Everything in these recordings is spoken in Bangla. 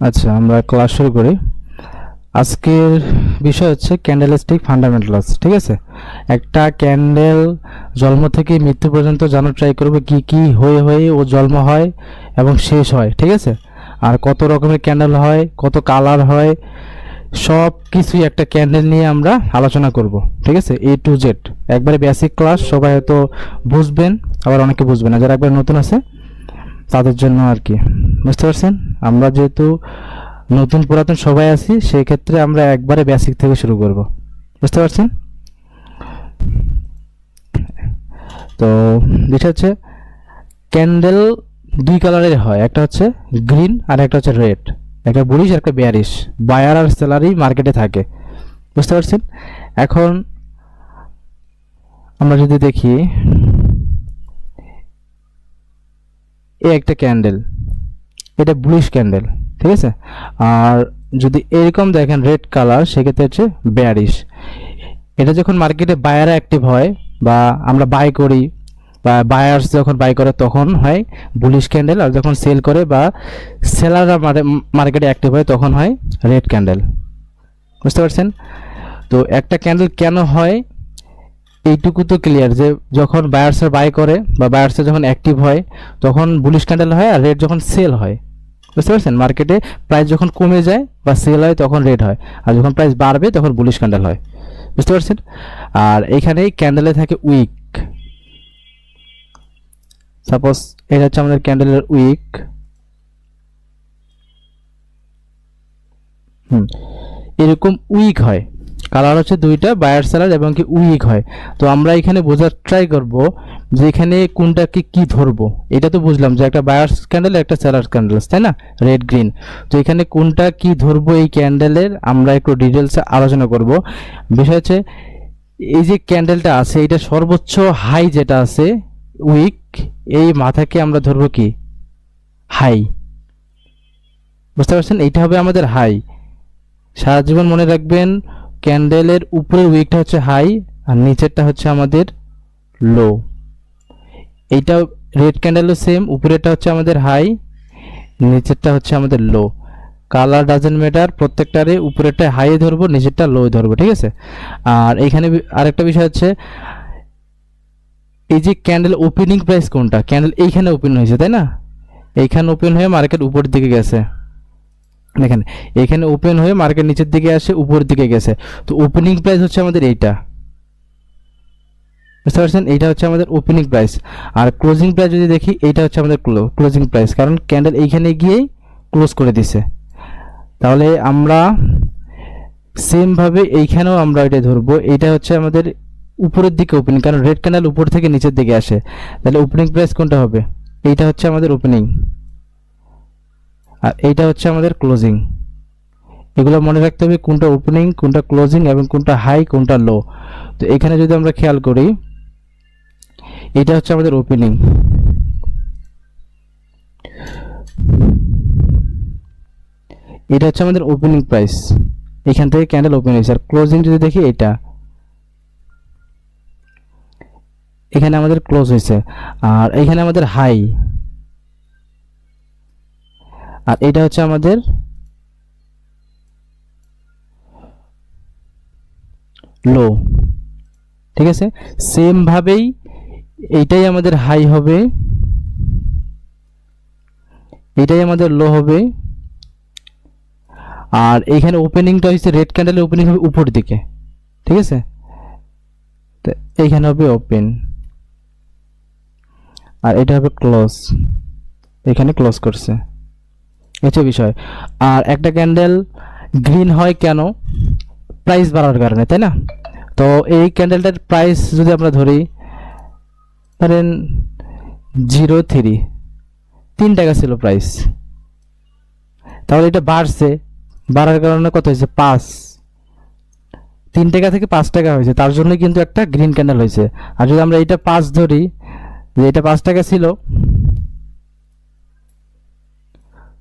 আচ্ছা, আমরা ক্লাস শুরু করি। আজকের বিষয় হচ্ছে ক্যান্ডেলস্টিক ফান্ডামেন্টালস। ঠিক আছে, একটা ক্যান্ডেল জন্ম থেকে মৃত্যু পর্যন্ত জানার ট্রাই করবে কি কি হয়ে হয়ে ও জন্ম হয় এবং শেষ হয়। ঠিক আছে, আর কত রকমের ক্যান্ডেল হয়, কত কালার হয়, সব কিছুই একটা ক্যান্ডেল নিয়ে আমরা আলোচনা করব। ঠিক আছে, এ টু জেড, একবারে বেসিক ক্লাস। সবাই হয়তো বুঝবেন, আবার অনেকে বুঝবেন না, যারা একবার নতুন আছে তাদের জন্য আর কি। বুঝতে পারছেন? আমরা যেহেতু নতুন পুরাতন সবাই আছি, সেই ক্ষেত্রে আমরা একবারে বেসিক থেকে শুরু করব। বুঝতে পারছেন? তো বিষয় হচ্ছে ক্যান্ডেল দুই কালারের হয়, একটা হচ্ছে গ্রিন আর একটা হচ্ছে রেড। একটা বুলিশ আর একটা বেয়ারিশ। বায়ার আর সেলারই মার্কেটে থাকে। বুঝতে পারছেন? এখন আমরা যদি দেখি, এই একটা ক্যান্ডেল, এটা বুলিশ ক্যান্ডেল। ঠিক আছে, আর যদি এরকম দেখেন রেড কালার, সেক্ষেত্রে হচ্ছে বেয়ারিশ। এটা যখন মার্কেটে বায়ার অ্যাক্টিভ হয় বা আমরা বাই করি, বা বায়ার্স যখন বাই করে তখন হয় বুলিশ ক্যান্ডেল, আর যখন সেল করে বা সেলাররা মার্কেটে অ্যাক্টিভ হয় তখন হয় রেড ক্যান্ডেল। বুঝতে পারছেন? তো একটা ক্যান্ডেল কেন হয় এইটুকু তো ক্লিয়ার, যে যখন বায়ার্সরা বাই করে বা বায়ার্সরা যখন অ্যাক্টিভ হয় তখন বুলিশ ক্যান্ডেল হয়, আর রেড যখন সেল হয়। বুঝতে পারছেন? মার্কেটে প্রাইস যখন কমে যায় বা সেল হয় তখন রেড হয়, আর যখন প্রাইস বাড়বে তখন বুলিশ ক্যান্ডেল হয়। বুঝতে পারছেন? আর এখানেই ক্যান্ডেলে থাকে উইক। সাপোজ এটা হচ্ছে আমাদের ক্যান্ডেলের উইক। এরকম উইক হয়, কালার হচ্ছে দুইটা, বায়ার সেলার, এবং কি উইক হয়। তো আমরা এখানে বোঝার ট্রাই করব যে এখানে কোনটাকে কি ধরবো। এটা তো বুঝলাম যে একটা বায়ার ক্যান্ডেল একটা সেলার ক্যান্ডেল, তাই না? Red green. তো এখানে কোনটা কি ধরবো এই ক্যান্ডেলের আমরা একটু ডিটেলসে আলোচনা করব। বিষয় হচ্ছে এই যে ক্যান্ডেলটা আছে, এটা সর্বোচ্চ হাই যেটা আছে উইক, এই মাথাকে আমরা ধরবো কি হাই। বুঝতে পারছেন? এইটা হবে আমাদের হাই। সারা জীবন মনে রাখবেন, ক্যান্ডেলের উপরের উইকটা হচ্ছে হাই আর নিচেরটা হচ্ছে আমাদের লো। এইটা রেড ক্যান্ডেলও সেম, উপরেরটা হচ্ছে আমাদের হাই, নিচেরটা হচ্ছে আমাদের লো। কালার ডাজেন্ট ম্যাটার, প্রত্যেকটারে উপরেরটা হাই ধরবো, নিচেরটা লো ধরবো। ঠিক আছে, আর এইখানে আরেকটা বিষয় হচ্ছে এই যে ক্যান্ডেল ওপেনিং প্রাইস কোনটা, ক্যান্ডেল এইখানে ওপেন হয়েছে, তাই না? এইখানে ওপেন হয়ে মার্কেট উপরের দিকে গেছে। দেখেন, এখানে ওপেন হয়ে মার্কেট নিচের দিকে আসে, উপরের দিকে গেছে। তো ওপেনিং প্রাইস হচ্ছে আমাদের এইটা। বুঝতে পারছেন? এইটা হচ্ছে আমাদের ওপেনিং প্রাইস। আর ক্লোজিং প্রাইস যদি দেখি, এইটা হচ্ছে আমাদের ক্লোজিং প্রাইস, কারণ ক্যান্ডেল এইখানে গিয়েই ক্লোজ করে দিছে। তাহলে আমরা সেম ভাবে এইখানেও আমরা এটা ধরবো, এইটা হচ্ছে আমাদের উপরের দিকে ওপেনিং, কারণ রেড ক্যান্ডেল উপর থেকে নিচের দিকে আসে। তাহলে ওপেনিং প্রাইস কোনটা হবে? এইটা হচ্ছে আমাদের ওপেনিং, আর এইটা হচ্ছে আমাদের ক্লোজিং। এগুলো মনে রাখতে হবে, কোনটা ওপেনিং, কোনটা ক্লোজিং, এবং কোনটা হাই, কোনটা লো। তো এখানে যদি আমরা খেয়াল করি, এটা হচ্ছে আমাদের ওপেনিং, এটা হচ্ছে আমাদের ওপেনিং প্রাইস, এখান থেকে ক্যান্ডেল ওপেন হয়েছে। আর ক্লোজিং যদি দেখি, এটা এখানে আমাদের ক্লোজ হয়েছে, আর এখানে আমাদের হাই, আর এটা হচ্ছে আমাদের লো। ঠিক আছে, সেম ভাবেই এইটাই আমাদের হাই হবে, এটাই আমাদের লো হবে, আর এইখানে ওপেনিংটা হচ্ছে রেড ক্যান্ডেলের ওপেনিং হবে উপর দিকে। ঠিক আছে, তো এইখানে হবে ওপেন, আর এটা হবে ক্লোজ, এখানে ক্লোজ করছে। হচ্ছে বিষয়। আর একটা ক্যান্ডেল গ্রিন হয় কেন? প্রাইস বাড়ার কারণে, তাই না? তো এই ক্যান্ডেলটার প্রাইস যদি আমরা ধরি, ধরেন 0.3, 3 টাকা ছিল প্রাইস, তাহলে এটা বাড়ছে, বাড়ার কারণে কত হয়েছে? 5। 3 টাকা থেকে 5 টাকা হয়েছে, তার জন্য কিন্তু একটা গ্রিন ক্যান্ডেল হয়েছে। আর যদি আমরা এটা 5 ধরি, যে এটা 5 টাকা ছিল,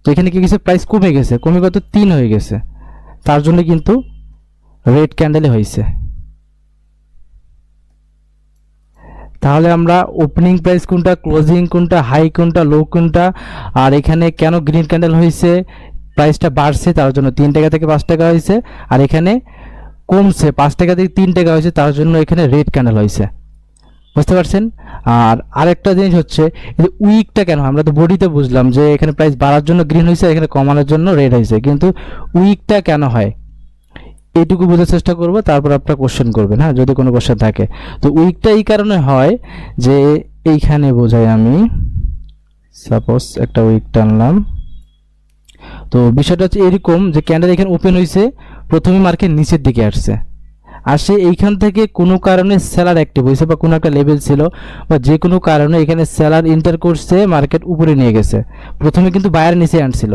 তো এখানে কি গেছে? প্রাইস কমে গেছে, কমে কত? 3 হয়ে গেছে, তার জন্য কিন্তু রেড ক্যান্ডেলে হয়েছে। তাহলে আমরা ওপেনিং প্রাইস কোনটা, ক্লোজিং কোনটা, হাই কোনটা, লো কোনটা, আর এখানে কেন গ্রিন ক্যান্ডেল হয়েছে, প্রাইসটা বাড়ছে তার জন্য 3 টাকা থেকে 5 টাকা হয়েছে, আর এখানে কমছে 5 টাকা থেকে 3 টাকা হয়েছে তার জন্য এখানে রেড ক্যান্ডেল হয়েছে। বুঝতে পারছেন? আর আরেকটা জিনিস হচ্ছে এই যে উইকটা কেন, আমরা তো বডিতে বুঝলাম যে এখানে প্রাইস বাড়ার জন্য গ্রিন হয়েছে, এখানে কমানোর জন্য রেড হয়েছে, কিন্তু উইকটা কেন হয় এইটুকু বোঝার চেষ্টা করব, তারপর আপনারা কোশ্চেন করবেন, হ্যাঁ, যদি কোনো কোশ্চেন থাকে। তো উইকটা এই কারণে হয় যে এইখানে বোঝাই আমি, সাপোজ একটা উইক টানলাম। তো বিষয়টা হচ্ছে এরকম যে ক্যান্ডেল এখানে ওপেন হয়েছে, প্রথমে মার্কেট নিচের দিকে আসে এইখান থেকে কোনো কারণে সেলার অ্যাক্টিভ হয়েছে বা কোনো একটা লেভেল ছিল বা যে কোনো কারণে এখানে সেলার এন্টার করছে, মার্কেট উপরে নিয়ে গেছে। প্রথমে কিন্তু বায়ার নিচে আনছিল,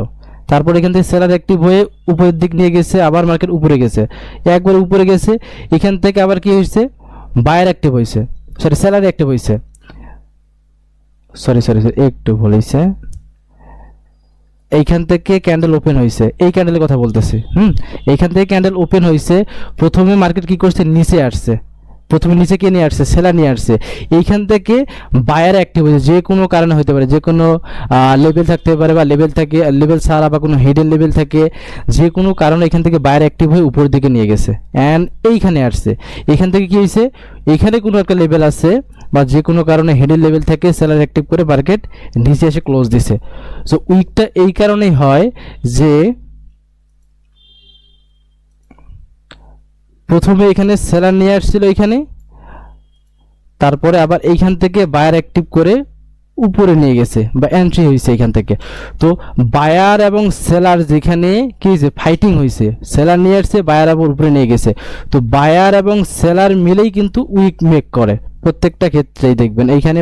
তারপর এখান থেকে সেলার অ্যাক্টিভ হয়ে উপরের দিক নিয়ে গেছে, আবার মার্কেট উপরে গেছে, একবার উপরে গেছে, এখান থেকে আবার কি হয়েছে, বায়ার অ্যাক্টিভ হয়েছে, সরি সেলার অ্যাক্টিভ হয়েছে, সরি সরি একটু ভুল হয়েছে, এইখান থেকে ক্যান্ডেল ওপেন হয়েছে, এই ক্যান্ডেলের কথা বলতেছি। এইখান থেকে ক্যান্ডেল ওপেন হয়েছে, প্রথমে মার্কেট কি করছে, নিচে আসছে, প্রথমে নিচে কে নিয়ে আসছে, সেলার নিয়ে আসছে, এইখান থেকে বায়ার অ্যাক্টিভ হয়েছে, যে কোনো কারণে হতে পারে, যে কোনো লেভেল থাকতে পারে বা লেভেল থাকে, লেভেল ছাড়া বা কোনো হিডেন লেভেল থাকে, যে কোনো কারণে এখান থেকে বায়ার অ্যাক্টিভ হয়ে উপরের দিকে নিয়ে গেছে অ্যান্ড এইখানে আসছে। এখান থেকে কি হয়েছে, এখানে কোনো একটা লেভেল আছে বা যে কোনো কারণে হেডের লেভেল থেকে সেলার অ্যাক্টিভ করে মার্কেট নিচে এসে ক্লোজ দিছে। সো উইকটা এই কারণেই হয় যে প্রথমে এখানে সেলার নিয়ে আসছিল এখানে, তারপরে আবার এইখান থেকে বায়ার অ্যাক্টিভ করে উপরে নিয়ে গেছে বা এন্ট্রি হয়েছে এখান থেকে। তো বায়ার এবং সেলার যেখানে কি হয়েছে, ফাইটিং হয়েছে, সেলার নিয়ে আসছে, বায়ার আবার উপরে নিয়ে গেছে। তো বায়ার এবং সেলার মিলেই কিন্তু উইক মেক করে, প্রত্যেকটা ক্ষেত্রেই দেখবেন এইখানে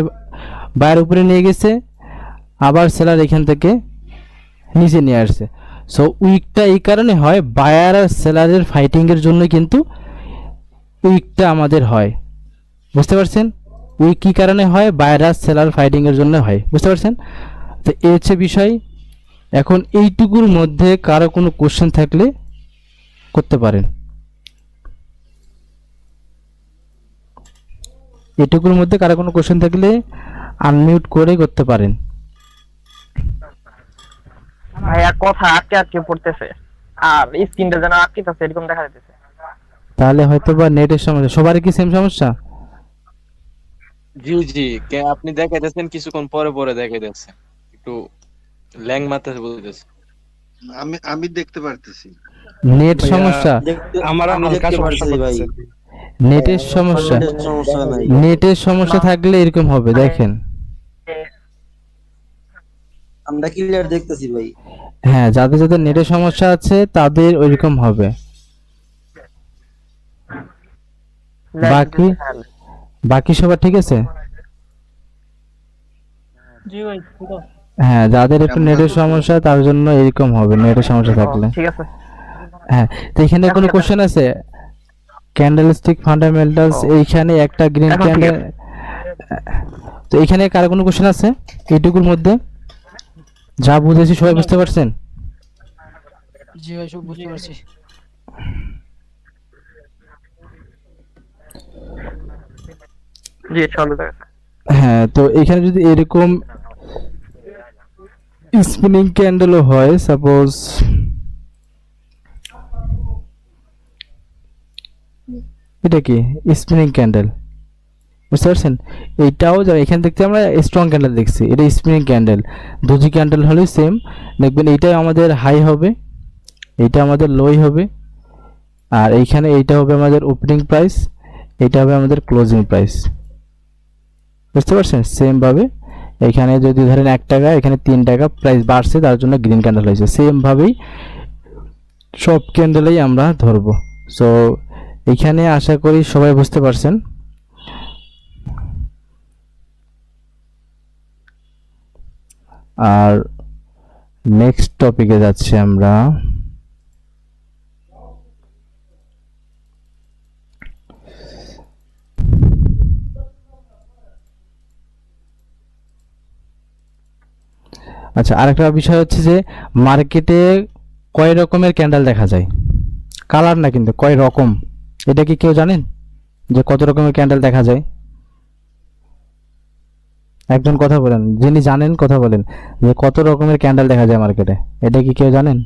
বায়ার উপরে নিয়ে গেছে, আবার সেলার এখান থেকে নিচে নিয়ে আসছে। সো উইকটা এই কারণে হয়, বায়ার আর সেলারের ফাইটিংয়ের জন্য কিন্তু উইকটা আমাদের হয়। বুঝতে পারছেন? উইক কী কারণে হয়, বায়ার আর সেলার ফাইটিংয়ের জন্য হয়। বুঝতে পারছেন? তো এই হচ্ছে বিষয়। এখন এইটুকুর মধ্যে কারো কোনো কোশ্চেন থাকলে করতে পারেন, এটুকুর মধ্যে কারো কোনো কোশ্চেন থাকলে আনমিউট করে করতে পারেন। ভাইয়া কথা আটকে আটকে পড়তেছে আর স্ক্রিনটা যেন আটকেতেছে এরকম দেখা যাচ্ছে। তাহলে হয়তো বা নেটের সমস্যা, সবারই কি সেম সমস্যা? জি জি, আপনি দেখাইতেছেন, কিছুক্ষণ পরে পরে দেখাইতেছেন, একটু ল্যাং মারতেছে বুঝতেছে। আমি আমি দেখতে পারতেছি। নেট সমস্যা, আমার আমি হালকা দেখতে সমস্যা পারতেছি ভাই। করতেছে। নেটের সমস্যা, নেটের সমস্যা নাই। নেটের সমস্যা থাকলে এরকম হবে, দেখেন। আমরা ক্লিয়ার দেখতেছি ভাই। হ্যাঁ, যাদের যাদের নেটের সমস্যা আছে তাদের ওইরকম হবে। বাকি বাকি সবার ঠিক আছে? জি ভাই ঠিক আছে। হ্যাঁ, যাদের একটু নেটের সমস্যা তার জন্য এরকম হবে, নেটের সমস্যা থাকলে। ঠিক আছে। হ্যাঁ, তো এখানে কোনো কোশ্চেন আছে? ক্যান্ডেলস্টিক ফান্ডামেন্টালস, এইখানে একটা গ্রিন এখন ঠিক ক্যান্ডেল। তো এখানে কার কোনো কোশ্চেন আছে এইটুকুর মধ্যে? যা বুঝেছি সবাই বুঝতে পারছেন? জি ভাই সব বুঝতে পারছি। জি চলো দেখা। হ্যাঁ, তো এখানে যদি এরকম স্পিনিং ক্যান্ডেলও হয়, সাপোজ এটা কি স্পিনিং ক্যান্ডেল, বুঝতে পারছেন? এইটাও যা এখানে দেখতে আমরা স্ট্রং ক্যান্ডেল দেখছি, এটা স্পিনিং ক্যান্ডেল। দুজি ক্যান্ডেল হলে সেম দেখবেন, এইটাই আমাদের হাই হবে, এইটা আমাদের লোই হবে, আর এইখানে এইটা হবে আমাদের ওপেনিং প্রাইস, এইটা হবে আমাদের ক্লোজিং প্রাইস। বুঝতে পারছেন? সেম ভাবে এখানে যদি ধরেন 1 টাকা, এখানে 3 টাকা প্রাইস বাড়ছে, তার জন্য গ্রিন ক্যান্ডেল হয়েছে। সেম ভাবেই সব ক্যান্ডেলেই আমরা ধরবো। সো এখানে আশা করি সবাই বুঝতে পারছেন। আর নেক্সট টপিকে যাচ্ছি আমরা। আচ্ছা, আরেকটা বিষয় হচ্ছে যে মার্কেটে কয় রকমের ক্যান্ডেল দেখা যায়, কালার না কিন্তু কয় রকম। এটা কি কেউ জানেন যে কত রকমের ক্যান্ডেল দেখা যায়? একজন কথা বলেন, যিনি জানেন কথা বলেন যে কত রকমের ক্যান্ডেল দেখা যায় মার্কেটে, এটা কি কেউ জানেন?